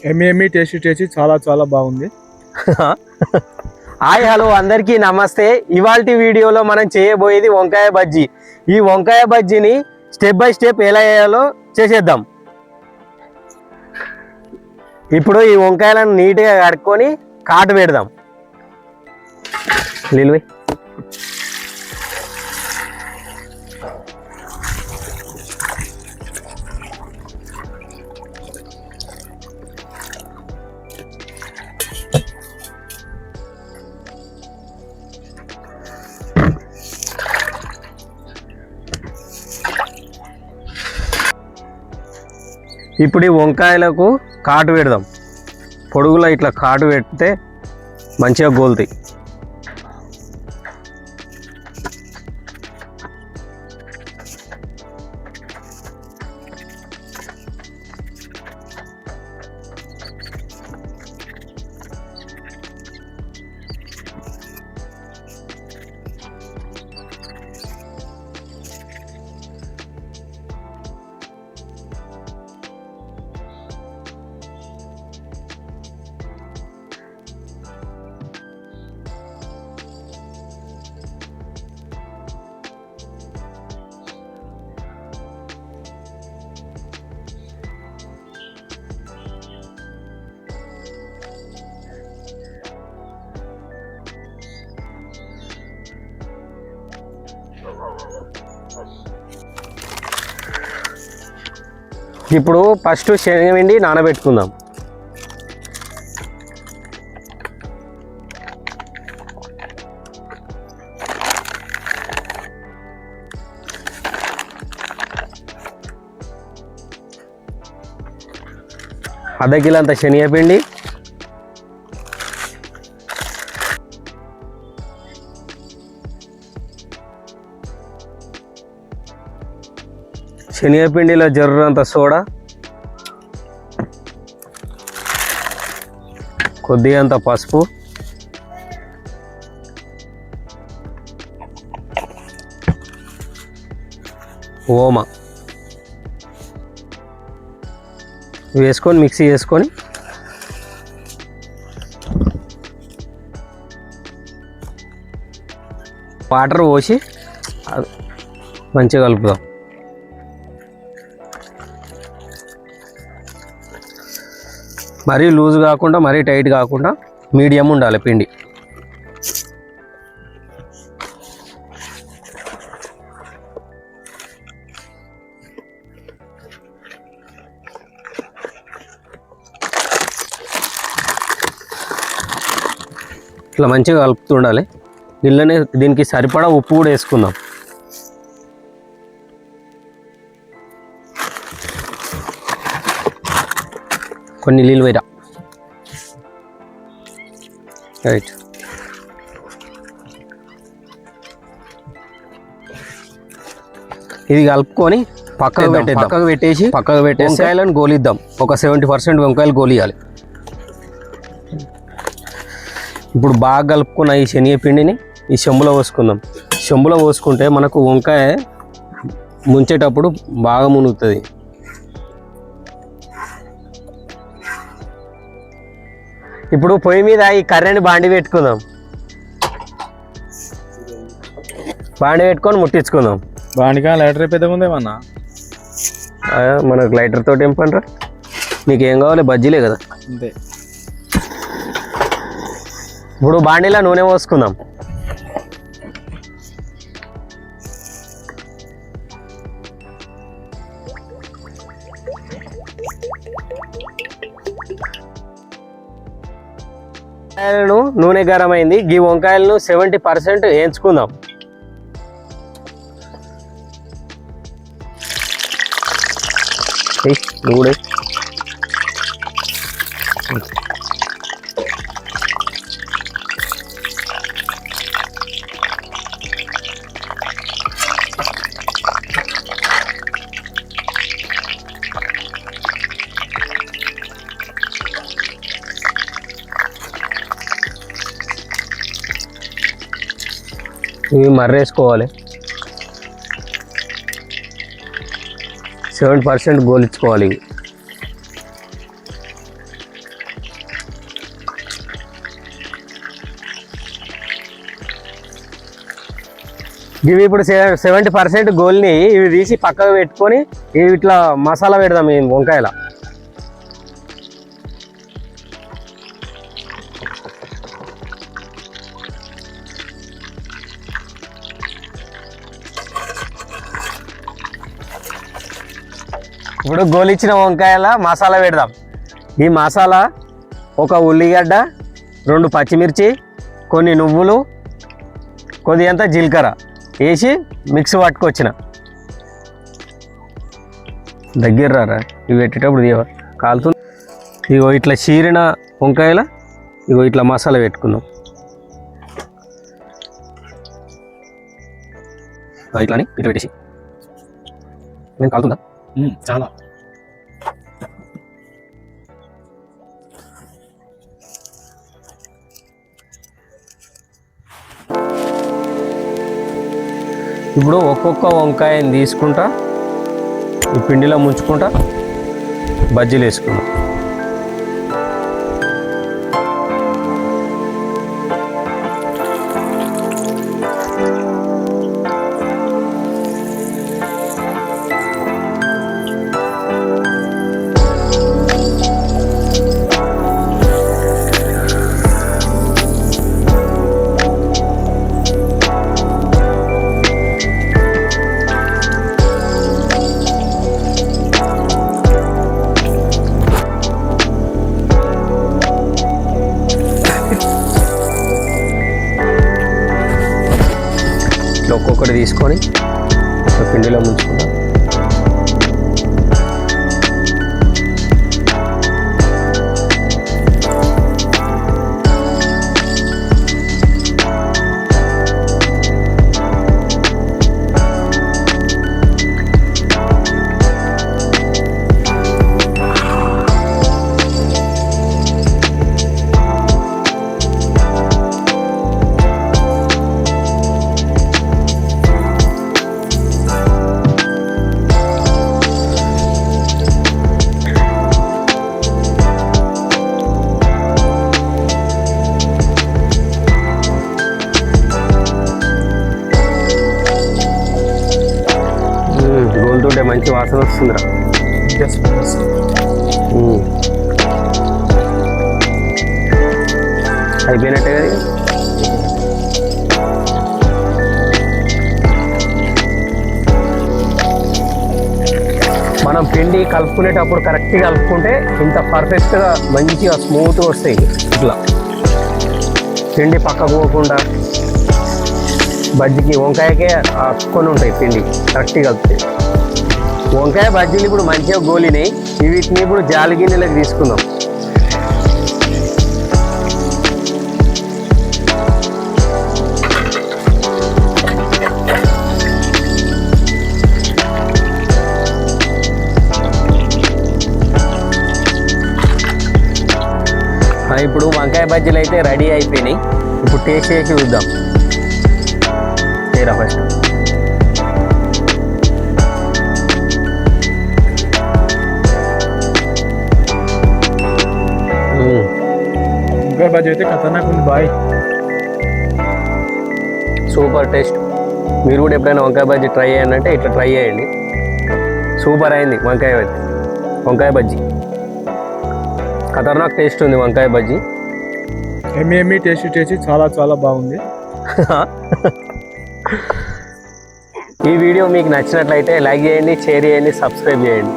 ఎమ్మి tasty చాలా చాలా బాగుంది. హాయ్ హలో అందరికీ నమస్తే. ఇవాల్టి వీడియోలో మనం చేయబోయేది వంకాయ బజ్జీ. ఈ వంకాయ బజ్జీని స్టెప్ బై స్టెప్ ఎలా చేయాలో చేసేద్దాం. ఇప్పుడు ఈ వంకాయలను నీట్గా కడుక్కొని కాటు పెడదాం. నిలువై ఇప్పుడు ఈ వంకాయలకు కాటు పెడదాం. పొడుగులో ఇట్లా కాటు పెడితే మంచిగా గోలుతాయి. ఇప్పుడు ఫస్ట్ శనగపిండి నానబెట్టుకుందాం. అర్ధ కిలో అంత శనగపిండి, శనగపిండిలో జర్రంత సోడా, కొద్దిగా అంత పసుపు, ఓమ వేసుకొని మిక్సీ చేసుకొని వాటర్ పోసి మంచిగా కలుపుదాం. మరీ లూజ్ కాకుండా మరీ టైట్ కాకుండా మీడియం ఉండాలి పిండి. ఇట్లా మంచిగా కలుపుతుండాలి. దీనిలోనే దీనికి సరిపడా ఉప్పు కూడా వేసుకుందాం. కొన్ని నీళ్ళు వేరా. రైట్. ఇది కలుపుకొని పక్కకు పెట్టేసి వంకాయలను గోలిద్దాం. ఒక 70% వంకాయలు గోలియాలి. ఇప్పుడు బాగా కలుపుకున్న ఈ శనగపిండిని ఈ చెంబులో పోసుకుందాం. చెంబులో పోసుకుంటే మనకు వంకాయ ముంచేటప్పుడు బాగా మునుగుతుంది. ఇప్పుడు పొయ్యి మీద ఈ కర్రీని బాండి పెట్టుకుందాం. బాండి పెట్టుకొని ముట్టించుకుందాం. బాండికా లైటర్ పెద్దగా ఉందేమన్నా? మనకు లైటర్ తోటి ఏం పనిరా? నీకు ఏం కావాలి? బజ్జీలే కదా. అంతే. ఇప్పుడు బాండీలో నూనె పోసుకుందాం. నూనె గరం అయింది. ఈ వంకాయలను 70% వేయించుకుందాం. నూనె ఇవి మర్రేసుకోవాలి. 7% గోలించుకోవాలి. ఇవి ఇవి ఇప్పుడు 70% గోల్ని ఇవి తీసి పక్కకు పెట్టుకొని ఇవి ఇట్లా మసాలా పెడదాం ఈ వంకాయల. ఇప్పుడు గోలిచ్చిన వంకాయల మసాలా పెడదాం. ఈ మసాలా ఒక ఉల్లిగడ్డ, 2 పచ్చిమిర్చి, కొన్ని నువ్వులు, కొద్దిగంత జీలకర్ర వేసి మిక్స్ పట్టుకొచ్చిన. దగ్గర రారా ఇవి పెట్టేటప్పుడు కాలుతుంది. ఇగో ఇట్లా చీరిన వంకాయల ఇగో ఇట్లా మసాలా పెట్టుకుందాం. ఇట్లా ఇట్లా పెట్టేసి నేను కాలుతుందా చాలా. ఇప్పుడు ఒక్కొక్క వంకాయని తీసుకుంటా ఈ పిండిలో ముంచుకుంటా బజ్జీలు వేసుకుందాం. ఒక్కొక్కటి తీసుకొని పిండిలో ముంచుకుందాం. గోల్తుంటే మంచి వాసన వస్తుందిరా. అయిపోయినట్టే కదా. మనం పిండి కలుపుకునేటప్పుడు కరెక్ట్గా కలుపుకుంటే ఇంత పర్ఫెక్ట్గా మంచిగా స్మూత్గా వస్తాయి. ఇట్లా పిండి పక్కకు పోకుండా బజ్జీకి వంకాయకే అతుక్కొని ఉంటాయి. పిండి కరెక్ట్గా కలుపుతాయి. వంకాయ బజ్జీలు ఇప్పుడు మంచిగా గోలినాయి. వీటిని ఇప్పుడు జాలి గిన్నెలకు తీసుకుందాం. ఇప్పుడు వంకాయ బజ్జీలు అయితే రెడీ అయిపోయినాయి. ఇప్పుడు టేస్ట్ చేసి చూద్దాం. తీరా ఫస్ట్ వంకాయ బజ్జీ అయితే ఖతర్నాక్ ఉంది బాయ్. Super taste. మీరు కూడా ఎప్పుడైనా వంకాయ బజ్జీ ట్రై చేయండి, ఇట్లా ట్రై చేయండి. సూపర్ అయింది వంకాయ బజ్జీ. ఖతర్నాక్ టేస్ట్ ఉంది వంకాయ బజ్జీ. ఎమ్మి టేస్ట్ చాలా చాలా బాగుంది. ఈ వీడియో మీకు నచ్చినట్లయితే లైక్ చేయండి, షేర్ చేయండి, సబ్స్క్రైబ్ చేయండి.